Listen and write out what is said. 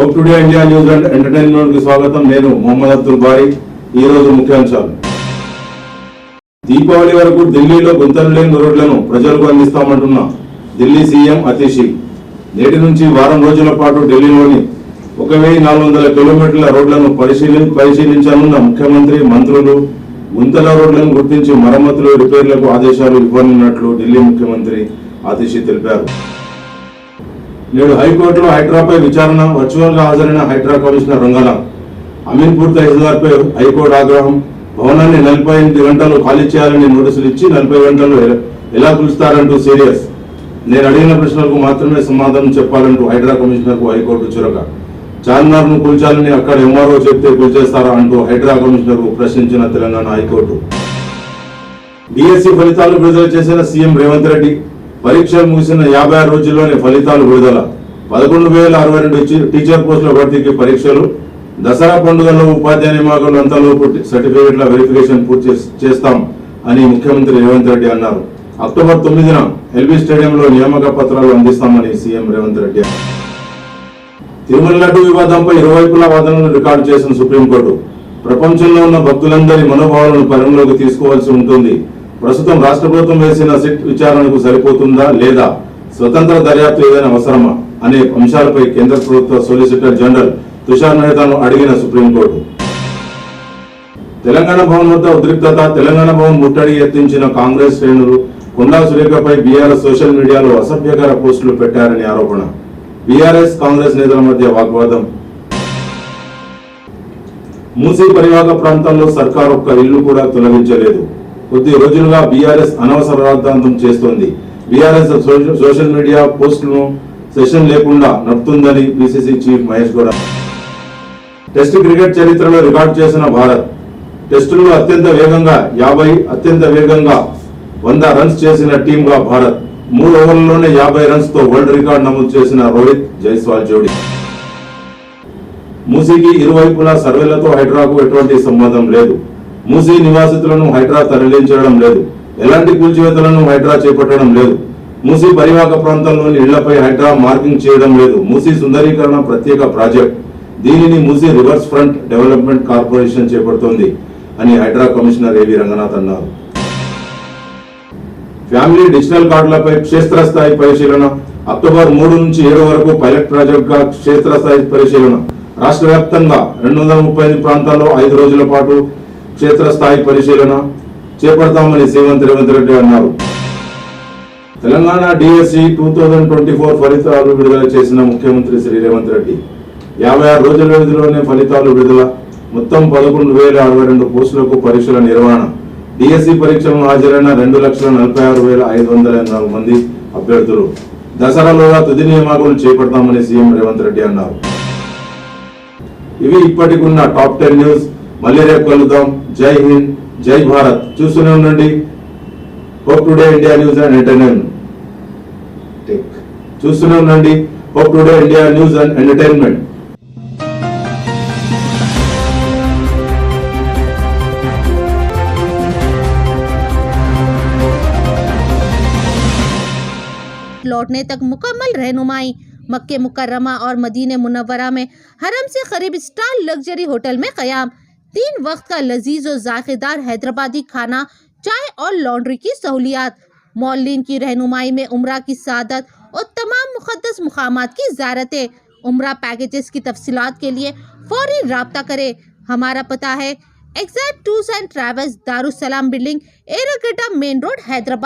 Hope today India news and entertainment కి స్వాగతం. నేను మొహమ్మద్ అబ్దుల్ బారీ. ఈ రోజు ముఖ్యాంశాలు. దీపావళి వరకు ఢిల్లీలో గుంతలు లేని రోడ్లను ప్రజలకు అందిస్తామంటున్న ఢిల్లీ సీఎం అతిషి. నేటి నుంచి వారం రోజుల పాటు ఢిల్లీలోని 1400 కిలోమీటర్ల రోడ్లను పరిశీలించనున్న ముఖ్యమంత్రి, మంత్రులు గుంతల రోడ్లను గుర్తించి మరమ్మతులు, రిపేర్లకు ఆదేశాలు ఇవ్వనున్నట్లు ఢిల్లీ ముఖ్యమంత్రి అతిషి తెలిపారు. నేడు హైకోర్టులో హైడ్రాపై విచారణ. వర్చువల్ గా హాజరైన హైడ్రా కమిషనర్ రంగన అమీన్పూర్ తహసీల్దార్ పై హైకోర్టు ఆగ్రహం. భవనాన్ని 48 గంటలు ఖాళీ చేయాలని నోటీసులు ఇచ్చి 40 గంటలు ఎలా పిలుస్తారంటూ సీరియస్. నేను అడిగిన ప్రశ్నలకు మాత్రమే సమాధానం చెప్పాలంటూ హైడ్రా కమిషనర్ కు హైకోర్టు చురక. చార్మినార్ ను కూల్చాలని అక్కడ ఎంఆర్ఓ చెప్తే కూల్చేస్తారా అంటూ హైడ్రా కమిషనర్ కు ప్రశ్నించిన తెలంగాణ హైకోర్టు. డిఎస్సి ఫలితాలు విడుదల చేసిన సీఎం రేవంత్ రెడ్డి. పరీక్షలు ముగిసిన 56 రోజుల్లోనే ఫలితాలు విడుదల. 11,062 టీచర్ పోస్టుల భర్తీకి పరీక్షలు. దసరా పండుగల్లో ఉపాధ్యాయ నియామకాలు అంతలోపు సర్టిఫికెట్ల వెరిఫికేషన్ పూర్తి చేస్తాం అని ముఖ్యమంత్రి రేవంత్ రెడ్డి అన్నారు. అక్టోబర్ 9న ఎల్బీ స్టేడియంలో నియామక పత్రాలు అందిస్తామని సీఎం రేవంత్ రెడ్డి. తిరుమల లడ్డు వివాదంపై ఇరువైపులా వాదనలు రికార్డు చేసిన సుప్రీంకోర్టు. ప్రపంచంలో ఉన్న భక్తులందరి మనోభావాలను పరిగణలోకి తీసుకోవాల్సి ఉంటుంది. ప్రస్తుతం రాష్ట్ర ప్రభుత్వం వేసిన సిట్ విచారణకు సరిపోతుందా లేదా స్వతంత్ర దర్యాప్తు ఏదైనా అవసరమా అనే అంశాలపై కేంద్ర ప్రభుత్వ సొలిసిటర్ జనరల్ తుషార్ మెహతాను అడిగిన సుప్రీంకోర్టు. తెలంగాణ భవన్ వద్ద ఉద్రిక్తత. తెలంగాణ భవన్ ముట్టడి యత్నించిన కాంగ్రెస్ శ్రేణులు కొండా సురేఖపై బీఆర్ఎస్ సోషల్ మీడియాలో అసభ్యకర పోస్టులు పెట్టారని ఆరోపణ. బీఆర్ఎస్ కాంగ్రెస్ నేతల మధ్య వాగ్వాదం. మూసీ పరివాహక ప్రాంతాల్లో సర్కార్ ఒక్క ఇల్లు కూడా తొలగించలేదు. కొద్ది రోజులుగా బీఆర్ఎస్ అనవసర రాద్ధాంతం చేస్తోంది. బీఆర్ఎస్ సోషల్ మీడియా పోస్టులను సెషన్ లేకుండా నడుపుతుందని PCC chief Mahesh Goud. Test cricket చరిత్రలో రికార్డు చేసిన భారత్. టెస్టుల్లో అత్యంత వేగంగా 100 రన్స్ చేసిన టీంగా భారత్. 3 ఓవర్లలోనే 50 రన్స్ తో వరల్డ్ రికార్డు నమోదు చేసిన రోహిత్, జైస్వాల్ జోడీ. మూసీకి ఇరువైపులా సర్వేలతో హైడ్రాకు ఎటువంటి సంబంధం లేదు. మూసీ నివాసితులను హైడ్రా తరలించడం లేదు. ఎలాంటి కూల్చివేతలను హైడ్రా చేపట్టడం లేదు. మూసీ పరివాహక ప్రాంతంలోని ఇళ్లపై హైడ్రా మార్కింగ్ చేయడం లేదు. మూసీ సుందరీకరణ ప్రత్యేక ప్రాజెక్ట్. దీనిని Musi reverse front development corporation చేపడుతోంది అని హైడ్రా కమిషనర్ ఏవి రంగనాథ్ అన్నారు. ఫ్యామిలీ డిజిటల్ కార్డులపై క్షేత్రస్థాయి పరిశీలన. అక్టోబర్ 3 నుంచి 7 వరకు పైలట్ ప్రాజెక్ట్ గా క్షేత్రస్థాయి పరిశీలన. రాష్ట్ర వ్యాప్తంగా 238 ప్రాంతాల్లో 5 రోజుల పాటు క్షేత్రస్థాయి పరిశీలన చేపడతామని సీఎం రేవంత్ రెడ్డి అన్నారు. తెలంగాణ డిఎస్సి 2024 ఫలితాలు విడుదల చేసిన ముఖ్యమంత్రి శ్రీ రేవంత్ రెడ్డి. 56 రోజుల వ్యవధిలోనే ఫలితాలు విడుదల. మొత్తం 11,062 పోస్టులకు పరీక్షల నిర్వహణ. డిఎస్సి పరీక్షలను హాజరైన 2,46,504 మంది అభ్యర్థులు. దసరాలోగా తుది నియామకాలు చేపడతామని సీఎం రేవంత్ రెడ్డి అన్నారు. ఇవి ఇప్పటికున్న టాప్ 10 న్యూస్. మళ్ళీ రేపు కలుద్దాం. జై హింద్, జై భారత్. చూస్తూనే ఉండండి hope today India news and entertainment. చూస్తూనే ఉండండి hope today India news and entertainment. लौटने तक मुकम्मल रहनुमाई. मक्के मुकर्रमा और मदीने मुनव्वरा में हरम से करीब स्टार लग्जरी होटल में क़याम. 3 वक्त का लजीज और जायकेदार हैदराबादी खाना, चाय और लॉन्ड्री की सहूलियात. मौलिन की रहनुमाई में उम्रा की सादत और तमाम मुक़द्दस मुकामात की ज़ियारतें. उम्रा पैकेजेस की तफसीलात के लिए फौरी राब्ता करें. हमारा पता है exact tours and travels, Darussalam building, Erragadda main road, Hyderabad.